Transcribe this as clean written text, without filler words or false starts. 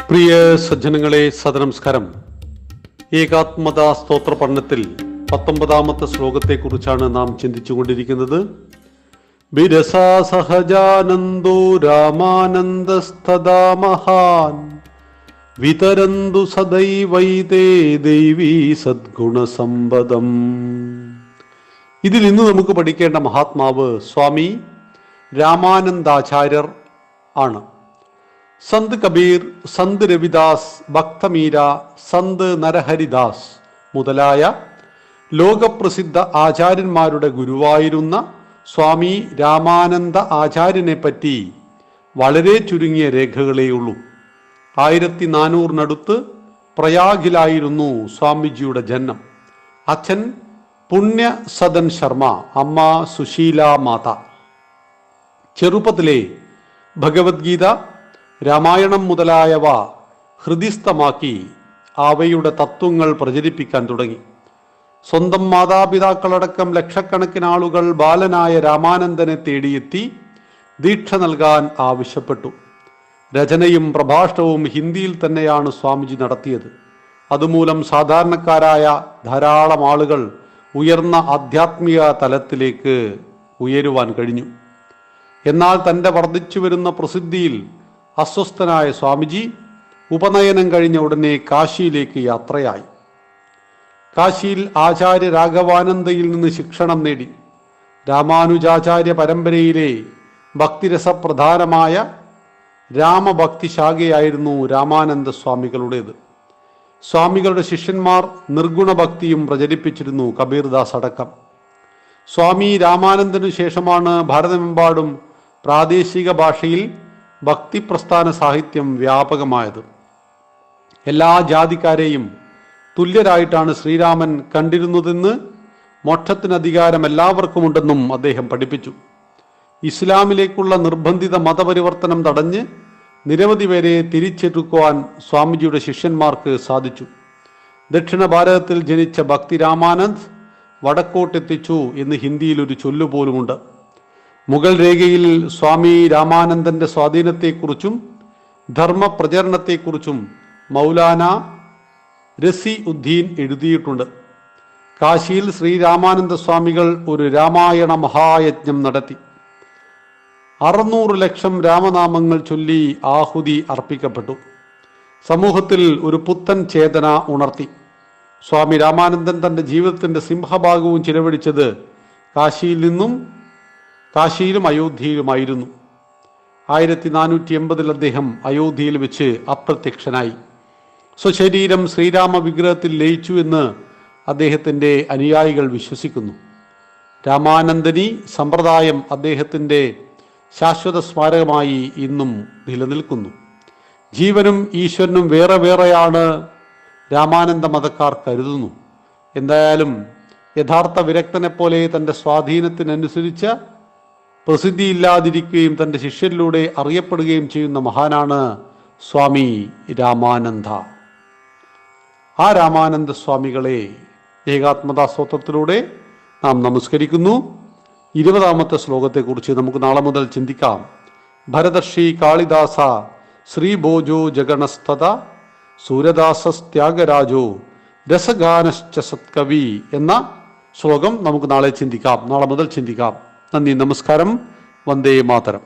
പ്രിയ സജ്ജനങ്ങളെ, സദനമസ്കാരം. ഏകാത്മതാ സ്തോത്ര പഠനത്തിൽ 19ാമത്തെ ശ്ലോകത്തെക്കുറിച്ചാണ് നാം ചിന്തിച്ചുകൊണ്ടിരിക്കുന്നത്. ബിരസാ സഹജാനന്ദോ രാമാനന്ദസ്തദാ മഹാൻ വിതരന്തു സദൈവൈതേ ദൈവീ സദ്ഗുണസമ്പദം. ഇതിൽ ഇന്ന് നമുക്ക് പഠിക്കേണ്ട മഹാത്മാവ് സ്വാമി രാമാനന്ദാചാര്യർ ആണ്. സന്ത് കബീർ, സന്ത് രവിദാസ്, ഭക്തമീര, സന്ത് നരഹരിദാസ് മുതലായ ലോകപ്രസിദ്ധ ആചാര്യന്മാരുടെ ഗുരുവായിരുന്ന സ്വാമി രാമാനന്ദ ആചാര്യനെ പറ്റി വളരെ ചുരുങ്ങിയ രേഖകളേയുള്ളൂ. 1400 പ്രയാഗിലായിരുന്നു സ്വാമിജിയുടെ ജന്മം. അച്ഛൻ പുണ്യ സദൻ ശർമ്മ, അമ്മ സുശീല മാത. ചെറുപ്പത്തിലെ ഭഗവത്ഗീത, രാമായണം മുതലായവ ഹൃദിസ്ഥമാക്കി അവയുടെ തത്വങ്ങൾ പ്രചരിപ്പിക്കാൻ തുടങ്ങി. സ്വന്തം മാതാപിതാക്കളടക്കം ലക്ഷക്കണക്കിന് ആളുകൾ ബാലനായ രാമാനന്ദനെ തേടിയെത്തി ദീക്ഷ നൽകാൻ ആവശ്യപ്പെട്ടു. രചനയും പ്രഭാഷണവും ഹിന്ദിയിൽ തന്നെയാണ് സ്വാമിജി നടത്തിയത്. അതുമൂലം സാധാരണക്കാരായ ധാരാളം ആളുകൾ ഉയർന്ന ആധ്യാത്മിക തലത്തിലേക്ക് ഉയരുവാൻ കഴിഞ്ഞു. എന്നാൽ തൻ്റെ വർദ്ധിച്ചു വരുന്ന പ്രസിദ്ധിയിൽ അസ്വസ്ഥനായ സ്വാമിജി ഉപനയനം കഴിഞ്ഞ ഉടനെ കാശിയിലേക്ക് യാത്രയായി. കാശിയിൽ ആചാര്യ രാഘവാനന്ദയിൽ നിന്ന് ശിക്ഷണം നേടി. രാമാനുജാചാര്യ പരമ്പരയിലെ ഭക്തിരസപ്രധാനമായ രാമഭക്തി ശാഖയായിരുന്നു രാമാനന്ദ സ്വാമികളുടേത്. സ്വാമികളുടെ ശിഷ്യന്മാർ നിർഗുണഭക്തിയും പ്രചരിപ്പിച്ചിരുന്നു, കബീർദാസ് അടക്കം. സ്വാമി രാമാനന്ദനു ശേഷമാണ് ഭാരതമെമ്പാടും പ്രാദേശിക ഭാഷയിൽ ഭക്തിപ്രസ്ഥാന സാഹിത്യം വ്യാപകമായത്. എല്ലാ ജാതിക്കാരെയും തുല്യരായിട്ടാണ് ശ്രീരാമൻ കണ്ടിരുന്നതെന്ന്, മോക്ഷത്തിന് അധികാരം എല്ലാവർക്കുമുണ്ടെന്നും അദ്ദേഹം പഠിപ്പിച്ചു. ഇസ്ലാമിലേക്കുള്ള നിർബന്ധിത മതപരിവർത്തനം തടഞ്ഞ് നിരവധി പേരെ തിരിച്ചെടുക്കുവാൻ സ്വാമിജിയുടെ ശിഷ്യന്മാർക്ക് സാധിച്ചു. ദക്ഷിണ ഭാരതത്തിൽ ജനിച്ച ഭക്തി രാമാനന്ദ് വടക്കോട്ടെത്തിച്ചു എന്ന് ഹിന്ദിയിൽ ഒരു ചൊല്ലുപോലുമുണ്ട്. മുഗൾ രേഖയിൽ സ്വാമി രാമാനന്ദന്റെ സ്വാധീനത്തെക്കുറിച്ചും ധർമ്മപ്രചരണത്തെക്കുറിച്ചും മൗലാന രസി ഉദ്ദീൻ എഴുതിയിട്ടുണ്ട്. കാശിയിൽ ശ്രീരാമാനന്ദ സ്വാമികൾ ഒരു രാമായണ മഹായജ്ഞം നടത്തി. 600 ലക്ഷം രാമനാമങ്ങൾ ചൊല്ലി ആഹുതി അർപ്പിക്കപ്പെട്ടു. സമൂഹത്തിൽ ഒരു പുത്തൻ ചേതന ഉണർത്തി. സ്വാമി രാമാനന്ദൻ തൻ്റെ ജീവിതത്തിൻ്റെ സിംഹഭാഗവും ചിലവഴിച്ചത് കാശിയിലും അയോധ്യയിലുമായിരുന്നു. 1480 അദ്ദേഹം അയോധ്യയിൽ വെച്ച് അപ്രത്യക്ഷനായി. സ്വശരീരം ശ്രീരാമ വിഗ്രഹത്തിൽ ലയിച്ചു എന്ന് അദ്ദേഹത്തിൻ്റെ അനുയായികൾ വിശ്വസിക്കുന്നു. രാമാനന്ദനി സമ്പ്രദായം അദ്ദേഹത്തിൻ്റെ ശാശ്വത സ്മാരകമായി ഇന്നും നിലനിൽക്കുന്നു. ജീവനും ഈശ്വരനും വേറെ വേറെയാണ് രാമാനന്ദ മതക്കാർ കരുതുന്നു. എന്തായാലും യഥാർത്ഥ വിരക്തനെ പോലെ തൻ്റെ സ്വാധീനത്തിനനുസരിച്ച് പ്രസിദ്ധിയില്ലാതിരിക്കുകയും തൻ്റെ ശിഷ്യരിലൂടെ അറിയപ്പെടുകയും ചെയ്യുന്ന മഹാനാണ് സ്വാമി രാമാനന്ദ. ആ രാമാനന്ദ സ്വാമികളെ ഏകാത്മതാ സ്തോത്രത്തിലൂടെ നാം നമസ്കരിക്കുന്നു. 20ാമത്തെ ശ്ലോകത്തെക്കുറിച്ച് നമുക്ക് നാളെ മുതൽ ചിന്തിക്കാം. ഭരതർഷി കാളിദാസ ശ്രീഭോജോ ജഗണസ്തത സൂരദാസസ്ത്യാഗരാജോ രസഗാനശ്ച സത്കവി എന്ന ശ്ലോകം നമുക്ക് നാളെ മുതൽ ചിന്തിക്കാം. നന്ദി, നമസ്കാരം. വന്ദേ മാതരം.